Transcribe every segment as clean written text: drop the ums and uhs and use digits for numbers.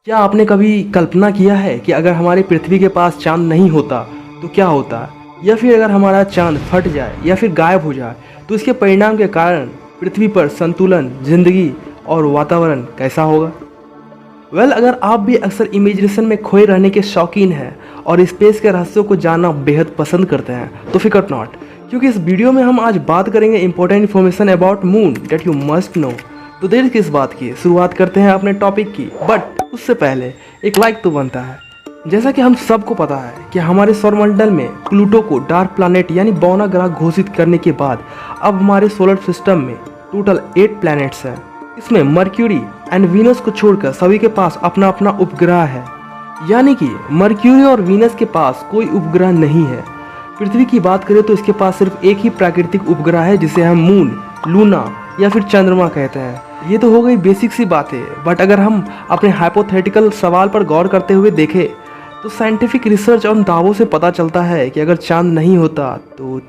क्या आपने कभी कल्पना किया है कि अगर हमारी पृथ्वी के पास चांद नहीं होता तो क्या होता, या फिर अगर हमारा चांद फट जाए या फिर गायब हो जाए तो इसके परिणाम के कारण पृथ्वी पर संतुलन, जिंदगी और वातावरण कैसा होगा? अगर आप भी अक्सर इमेजिनेशन में खोए रहने के शौकीन हैं और स्पेस के रहस्यों को जानना बेहद पसंद करते हैं तो फिकर नॉट, क्योंकि इस वीडियो में हम आज बात करेंगे important information about moon that you must know. तो देर किस बात की, शुरुआत करते हैं अपने टॉपिक की। बट उससे पहले एक लाइक तो बनता है। जैसा कि हम सबको पता है कि हमारे सौरमंडल में प्लूटो को डार्क प्लैनेट यानी बौना ग्रह घोषित करने के बाद अब हमारे सोलर सिस्टम में टोटल 8 प्लैनेट्स हैं। इसमें मर्क्यूरी एंड वीनस को छोड़कर सभी के पास अपना अपना उपग्रह है, यानी कि मर्क्यूरी और वीनस के पास कोई उपग्रह नहीं है। पृथ्वी की बात करें तो इसके पास सिर्फ एक ही प्राकृतिक उपग्रह है जिसे हम मून, लूना या फिर चंद्रमा कहते हैं। ये तो हो गई बेसिक सी बातें, बट अगर हम अपने हाइपोथेटिकल सवाल पर गौर करते हुए देखें तो साइंटिफिक रिसर्च और दावों से पता चलता है कि अगर चांद नहीं होता तो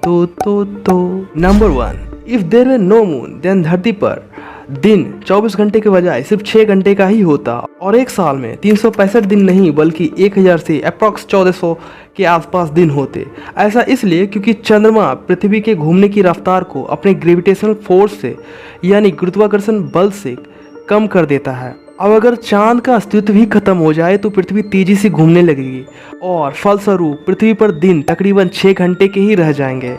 number 1, if there were no moon then धरती पर दिन 24 घंटे के बजाय सिर्फ 6 घंटे का ही होता और एक साल में 365 दिन नहीं बल्कि 1000 से अप्रॉक्स 1400 के आसपास दिन होते। ऐसा इसलिए क्योंकि चंद्रमा पृथ्वी के घूमने की रफ्तार को अपने ग्रेविटेशनल फोर्स से यानी गुरुत्वाकर्षण बल से कम कर देता है। अब अगर चांद का अस्तित्व ही खत्म हो जाए तो पृथ्वी तेजी से घूमने लगेगी और फलस्वरूप पृथ्वी पर दिन तकरीबन 6 घंटे के ही रह जाएंगे।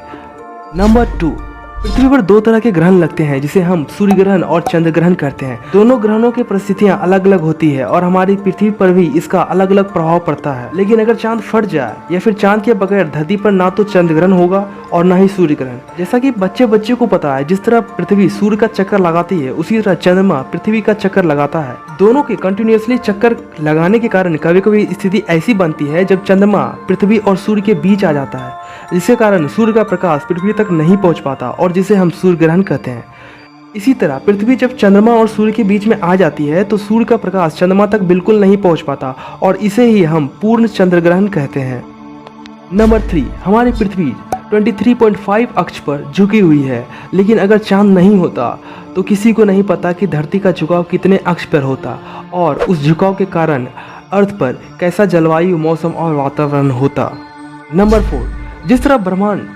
नंबर 2, पृथ्वी पर 2 तरह के ग्रहण लगते हैं जिसे हम सूर्य ग्रहण और चंद्र ग्रहण करते हैं। दोनों ग्रहणों की परिस्थितियां अलग अलग होती है और हमारी पृथ्वी पर भी इसका अलग अलग प्रभाव पड़ता है। लेकिन अगर चांद फट जाए या फिर चांद के बगैर धरती पर ना तो चंद्र ग्रहण होगा और ना ही सूर्य ग्रहण। जैसा कि बच्चे को पता है, जिस तरह पृथ्वी सूर्य का चक्कर लगाती है उसी तरह चंद्रमा पृथ्वी का चक्कर लगाता है। दोनों के कंटिन्यूसली चक्कर लगाने के कारण कभी कभी स्थिति ऐसी बनती है जब चंद्रमा पृथ्वी और सूर्य के बीच आ जाता है, जिसके कारण सूर्य का प्रकाश पृथ्वी तक नहीं पहुंच पाता और जिसे हम सूर्य ग्रहण कहते हैं। इसी तरह पृथ्वी जब चंद्रमा और सूर्य के बीच में आ जाती है तो सूर्य का प्रकाश चंद्रमा तक बिल्कुल नहीं पहुंच पाता और इसे ही हम पूर्ण चंद्र ग्रहण कहते हैं। नंबर 3, हमारी पृथ्वी 23.5 अक्ष पर झुकी हुई है, लेकिन अगर चांद नहीं होता तो किसी को नहीं पता कि धरती का झुकाव कितने अक्ष पर होता और उस झुकाव के कारण अर्थ पर कैसा जलवायु, मौसम और वातावरण होता। नंबर 4, जिस तरह ब्रह्मांड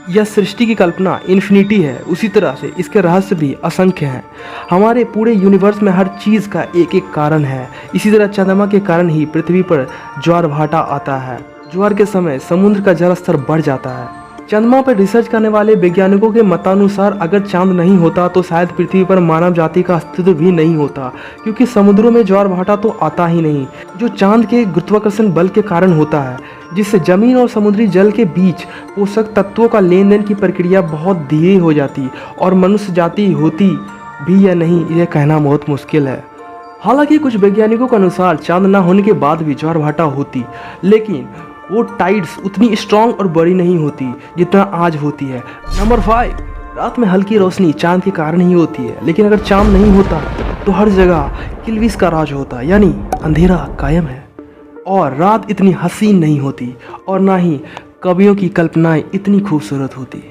या सृष्टि की कल्पना इन्फिनिटी है उसी तरह से इसके रहस्य भी असंख्य हैं। हमारे पूरे यूनिवर्स में हर चीज़ का एक एक कारण है। इसी तरह चंद्रमा के कारण ही पृथ्वी पर ज्वार भाटा आता है। ज्वार के समय समुद्र का जल स्तर बढ़ जाता है। चंद्रमा पर रिसर्च करने वाले वैज्ञानिकों के मतानुसार अगर चांद नहीं होता तो शायद पृथ्वी पर मानव जाति का अस्तित्व भी नहीं होता, क्योंकि समुद्रों में ज्वार भाटा तो आता ही नहीं, जो चांद के गुरुत्वाकर्षण बल के कारण होता है, जिससे जमीन और समुद्री जल के बीच पोषक तत्वों का लेन देन की प्रक्रिया बहुत धीरे हो जाती और मनुष्य जाति होती भी या नहीं यह कहना बहुत मुश्किल है। हालांकि कुछ वैज्ञानिकों के अनुसार चांद न होने के बाद भी ज्वार भाटा होती, लेकिन वो टाइड्स उतनी स्ट्रॉन्ग और बड़ी नहीं होती जितना आज होती है। नंबर 5, रात में हल्की रोशनी चांद के कारण ही होती है, लेकिन अगर चांद नहीं होता तो हर जगह किल्विस का राज होता, यानी अंधेरा कायम है और रात इतनी हसीन नहीं होती और ना ही कवियों की कल्पनाएं इतनी खूबसूरत होती।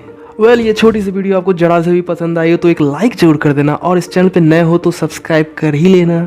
ये छोटी सी वीडियो आपको जरा से भी पसंद आई हो तो एक लाइक जरूर कर देना और इस चैनल पे नए हो तो सब्सक्राइब कर ही लेना।